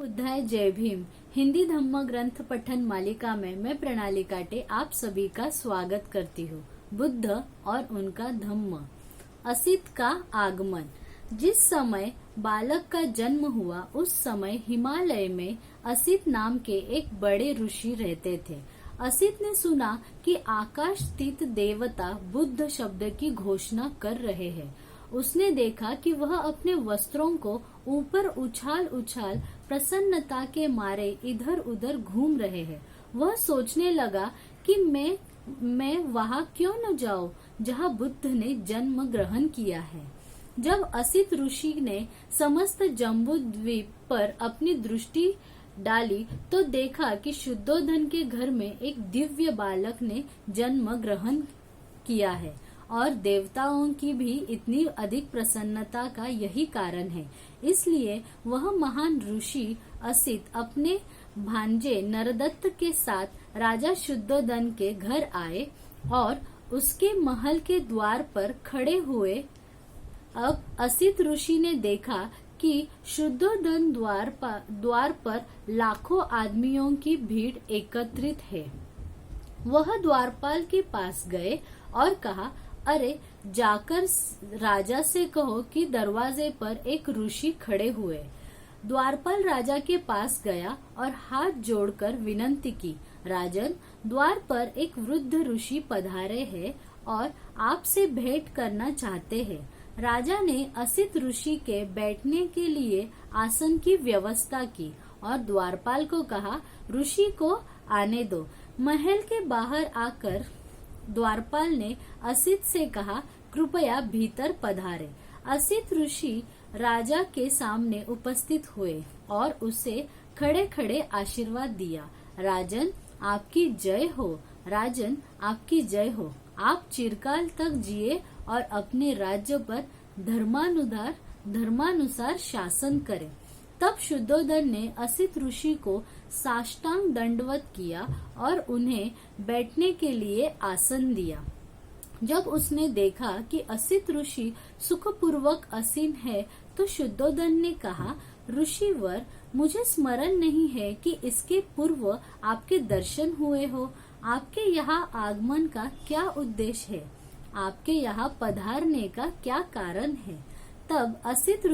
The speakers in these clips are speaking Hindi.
बुद्धाय जय भीम। हिंदी धम्म ग्रंथ पठन मालिका में मैं प्रणाली काटे आप सभी का स्वागत करती हूँ। बुद्ध और उनका धम्म। असित का आगमन। जिस समय बालक का जन्म हुआ उस समय हिमालय में असित नाम के एक बड़े ऋषि रहते थे। असित ने सुना कि आकाश स्थित देवता बुद्ध शब्द की घोषणा कर रहे हैं। उसने देखा कि वह अपने वस्त्रों को ऊपर उछाल उछाल प्रसन्नता के मारे इधर उधर घूम रहे हैं। वह सोचने लगा कि मैं वहां क्यों न जाऊं जहां बुद्ध ने जन्म ग्रहण किया है। जब असित ऋषि ने समस्त जम्बू द्वीप पर अपनी दृष्टि डाली तो देखा कि शुद्धोधन के घर में एक दिव्य बालक ने जन्म ग्रहण किया है और देवताओं की भी इतनी अधिक प्रसन्नता का यही कारण है। इसलिए वह महान ऋषि असित अपने भांजे नरदत्त के साथ राजा शुद्धोधन के घर आए और उसके महल के द्वार पर खड़े हुए। अब असित ऋषि ने देखा कि शुद्धोधन द्वार पर लाखों आदमियों की भीड़ एकत्रित है। वह द्वारपाल के पास गए और कहा, अरे जाकर राजा से कहो कि दरवाजे पर एक ऋषि खड़े हुए। द्वारपाल राजा के पास गया और हाथ जोड़कर विनती की, राजन, द्वार पर एक वृद्ध ऋषि पधारे हैं और आपसे भेंट करना चाहते हैं। राजा ने असित ऋषि के बैठने के लिए आसन की व्यवस्था की और द्वारपाल को कहा, ऋषि को आने दो। महल के बाहर आकर द्वारपाल ने असित से कहा, कृपया भीतर पधारे। असित ऋषि राजा के सामने उपस्थित हुए और उसे खड़े खड़े आशीर्वाद दिया। राजन, आपकी जय हो। राजन, आपकी जय हो। आप चिरकाल तक जिए और अपने राज्य पर धर्मानुसार शासन करें। तब शुद्धोधन ने असित ऋषि को साष्टांग दंडवत किया और उन्हें बैठने के लिए आसन दिया। जब उसने देखा कि असित ऋषि सुखपूर्वक आसीन है तो शुद्धोधन ने कहा, ऋषिवर, मुझे स्मरण नहीं है कि इसके पूर्व आपके दर्शन हुए हो। आपके यहाँ आगमन का क्या उद्देश्य है? आपके यहाँ पधारने का क्या कारण है? तब असित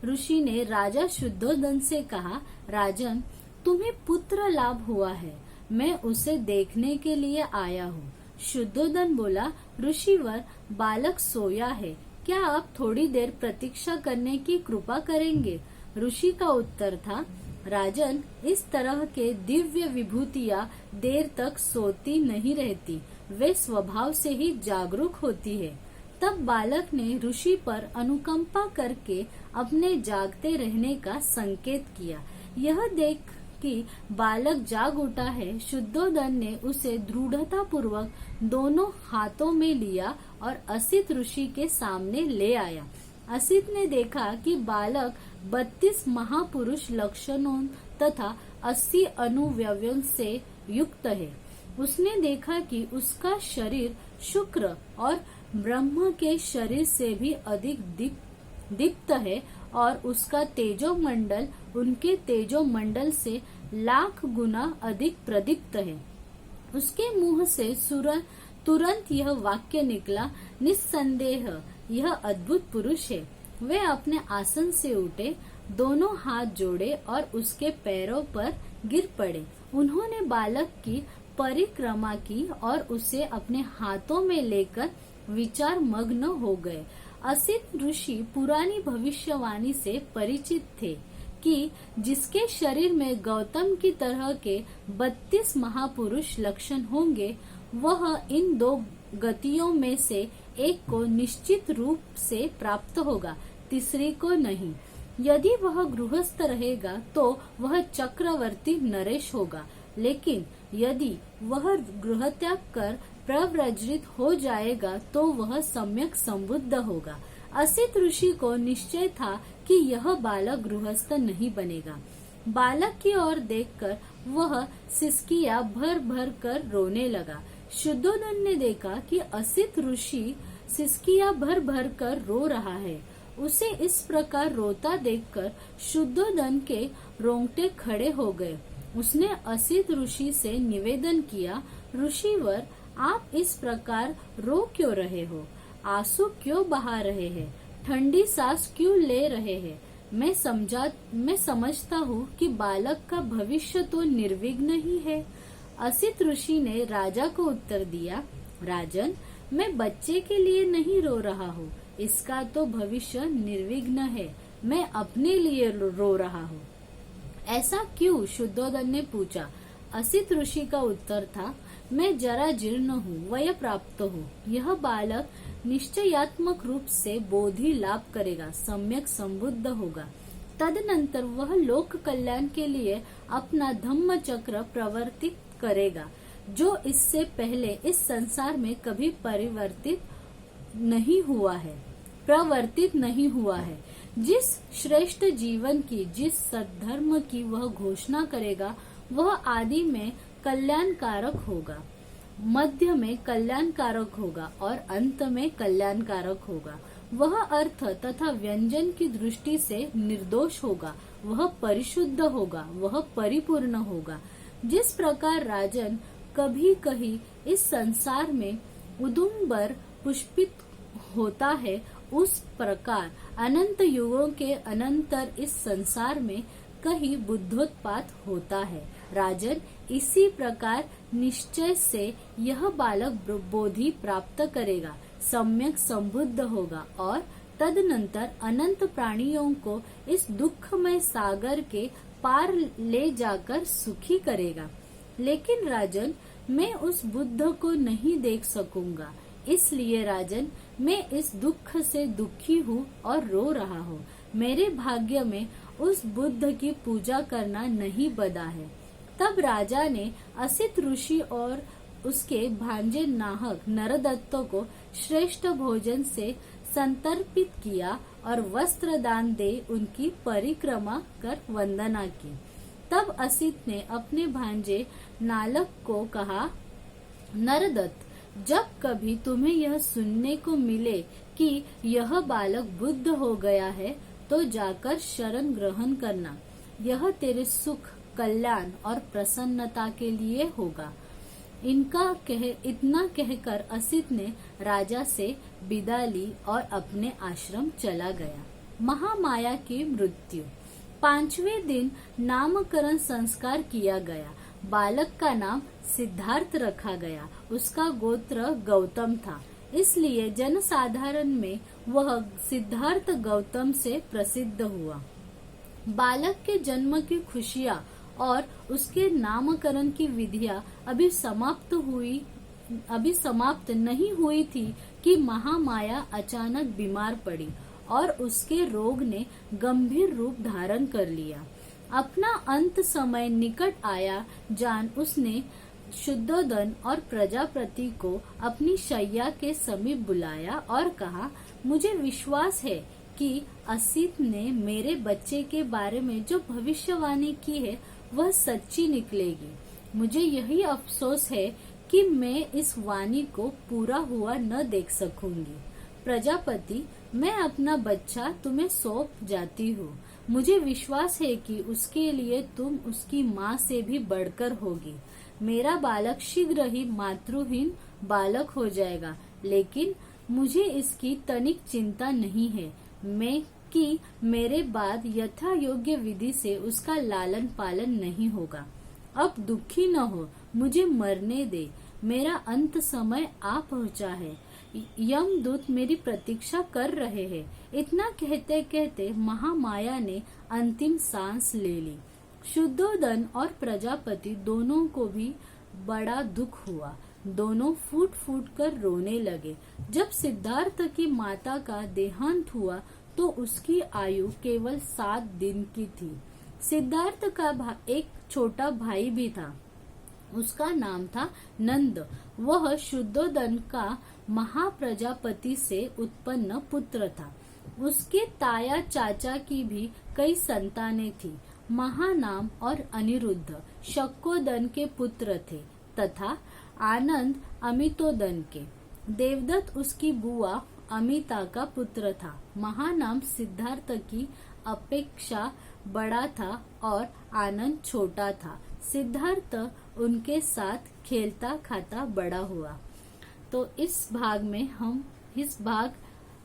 ऋषि ने राजा शुद्धोधन से कहा, राजन, तुम्हें पुत्र लाभ हुआ है, मैं उसे देखने के लिए आया हूँ। शुद्धोधन बोला, ऋषिवर, बालक सोया है, क्या आप थोड़ी देर प्रतीक्षा करने की कृपा करेंगे? ऋषि का उत्तर था, राजन, इस तरह के दिव्य विभूतियां देर तक सोती नहीं रहती, वे स्वभाव से ही जागरूक होती है। तब बालक ने ऋषि पर अनुकंपा करके अपने जागते रहने का संकेत किया। यह देख कि बालक जाग उठा है, शुद्धोधन ने उसे दृढ़ता पूर्वक दोनों हाथों में लिया और असित ऋषि के सामने ले आया। असित ने देखा कि बालक 32 महापुरुष लक्षणों तथा 80 अनुव्ययों से युक्त है। उसने देखा कि उसका शरीर शुक्र और ब्रह्म के शरीर से भी अधिक दीप्त है और उसका तेजोमंडल उनके तेजोमंडल से लाख गुना अधिक प्रदीप्त है। उसके मुंह से तुरंत यह वाक्य निकला, निस्संदेह यह अद्भुत पुरुष है। वे अपने आसन से उठे, दोनों हाथ जोड़े और उसके पैरों पर गिर पड़े। उन्होंने बालक की परिक्रमा की और उसे अपने हाथों में लेकर विचार मग्न हो गए। असित ऋषि पुरानी भविष्यवाणी से परिचित थे कि जिसके शरीर में गौतम की तरह के 32 महापुरुष लक्षण होंगे, वह इन दो गतियों में से एक को निश्चित रूप से प्राप्त होगा, तीसरी को नहीं। यदि वह गृहस्थ रहेगा तो वह चक्रवर्ती नरेश होगा, लेकिन यदि वह गृहत्याग कर प्रव्रजित हो जाएगा तो वह सम्यक संबुद्ध होगा। असित ऋषि को निश्चय था कि यह बालक गृहस्थ नहीं बनेगा। बालक की ओर देखकर वह सिसकियां भर भर कर रोने लगा। शुद्धोधन ने देखा कि असित ऋषि सिसकियां भर भर कर रो रहा है उसे इस प्रकार रोता देखकर शुद्धोदन के रोंगटे खड़े हो गए। उसने असित ऋषि से निवेदन किया, ऋषिवर, आप इस प्रकार रो क्यों रहे हो? आंसू क्यों बहा रहे हैं? ठंडी सांस क्यों ले रहे हैं? मैं समझता हूँ कि बालक का भविष्य तो निर्विघ्न ही है। असित ऋषि ने राजा को उत्तर दिया, राजन, मैं बच्चे के लिए नहीं रो रहा हूँ, इसका तो भविष्य निर्विघ्न है। मैं अपने लिए रो रहा हूँ। ऐसा क्यों? शुद्धोदन ने पूछा। असित ऋषि का उत्तर था, मैं जरा जीर्ण हूँ, वय प्राप्त हूँ। यह बालक निश्चयात्मक रूप से बोधि लाभ करेगा, सम्यक संबुद्ध होगा। तदनंतर वह लोक कल्याण के लिए अपना धम्म चक्र प्रवर्तित करेगा, जो इससे पहले इस संसार में कभी प्रवर्तित नहीं हुआ है। जिस श्रेष्ठ जीवन की, जिस सद्धर्म की वह घोषणा करेगा, वह आदि में कल्याणकारक होगा, मध्य में कल्याणकारक होगा और अंत में कल्याणकारक होगा। वह अर्थ तथा व्यंजन की दृष्टि से निर्दोष होगा, वह परिशुद्ध होगा, वह परिपूर्ण होगा। जिस प्रकार राजन कभी कहीं इस संसार में उदुम्बर पुष्पित होता है, उस प्रकार अनंत युगों के अनंतर इस संसार में कहीं बुद्धोत्पात होता है। राजन, इसी प्रकार निश्चय से यह बालक बोधि प्राप्त करेगा, सम्यक संबुद्ध होगा और तदनंतर अनंत प्राणियों को इस दुखमय सागर के पार ले जाकर सुखी करेगा। लेकिन राजन, मैं उस बुद्ध को नहीं देख सकूंगा, इसलिए राजन, मैं इस दुख से दुखी हूँ और रो रहा हूँ। मेरे भाग्य में उस बुद्ध की पूजा करना नहीं बदा है। तब राजा ने असित ऋषि और उसके भांजे नाहक नरदत्त को श्रेष्ठ भोजन से संतर्पित किया और वस्त्र दान दे उनकी परिक्रमा कर वंदना की। तब असित ने अपने भांजे नालक को कहा, नरदत्त, जब कभी तुम्हें यह सुनने को मिले कि यह बालक बुद्ध हो गया है, तो जाकर शरण ग्रहण करना। यह तेरे सुख, कल्याण और प्रसन्नता के लिए होगा। इतना कहकर असित ने राजा से विदा ली और अपने आश्रम चला गया। महामाया की मृत्यु। 5वें दिन नामकरण संस्कार किया गया। बालक का नाम सिद्धार्थ रखा गया। उसका गोत्र गौतम था, इसलिए जनसाधारण में वह सिद्धार्थ गौतम से प्रसिद्ध हुआ। बालक के जन्म की खुशियां और उसके नामकरण की विधियां अभी समाप्त नहीं हुई थी कि महामाया अचानक बीमार पड़ी और उसके रोग ने गंभीर रूप धारण कर लिया। अपना अंत समय निकट आया जान उसने शुद्धोदन और प्रजापति को अपनी शैया के समीप बुलाया और कहा, मुझे विश्वास है कि असित ने मेरे बच्चे के बारे में जो भविष्यवाणी की है वह सच्ची निकलेगी। मुझे यही अफसोस है कि मैं इस वाणी को पूरा हुआ न देख सकूंगी। प्रजापति, मैं अपना बच्चा तुम्हें सौंप जाती हूँ। मुझे विश्वास है कि उसके लिए तुम उसकी माँ से भी बढ़कर होगी। मेरा बालक शीघ्र ही मातृहीन बालक हो जाएगा, लेकिन मुझे इसकी तनिक चिंता नहीं है। कि मेरे बाद यथा योग्य विधि से उसका लालन पालन नहीं होगा। अब दुखी न हो, मुझे मरने दे। मेरा अंत समय आ पहुंचा है। यमदूत मेरी प्रतीक्षा कर रहे हैं। इतना कहते कहते महामाया ने अंतिम सांस ले ली। शुद्धोदन और प्रजापति दोनों को भी बड़ा दुख हुआ। दोनों फूट फूट कर रोने लगे। जब सिद्धार्थ की माता का देहांत हुआ तो उसकी आयु केवल 7 दिन की थी। सिद्धार्थ का एक छोटा भाई भी था। उसका नाम था नंद। वह शुद्धोदन का महाप्रजापति से उत्पन्न पुत्र था। उसके ताया चाचा की भी कई संतानें थी। महानाम और अनिरुद्ध शक्कोदन के पुत्र थे तथा आनंद अमितोदन के। देवदत्त उसकी बुआ अमिता का पुत्र था। महानाम सिद्धार्थ की अपेक्षा बड़ा था और आनंद छोटा था। सिद्धार्थ उनके साथ खेलता खाता बड़ा हुआ। तो इस भाग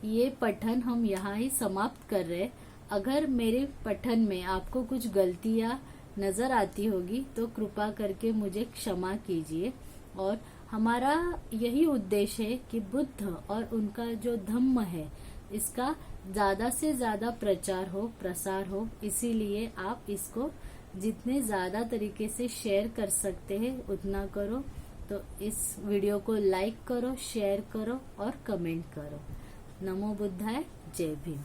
ये पठन हम यहाँ ही समाप्त कर रहे। अगर मेरे पठन में आपको कुछ गलतियां नजर आती होगी तो कृपा करके मुझे क्षमा कीजिए। और हमारा यही उद्देश्य है कि बुद्ध और उनका जो धम्म है इसका ज्यादा से ज्यादा प्रचार हो, प्रसार हो। इसीलिए आप इसको जितने ज्यादा तरीके से शेयर कर सकते हैं उतना करो। तो इस वीडियो को लाइक करो, शेयर करो और कमेंट करो। नमो बुद्धाय, जय भीम।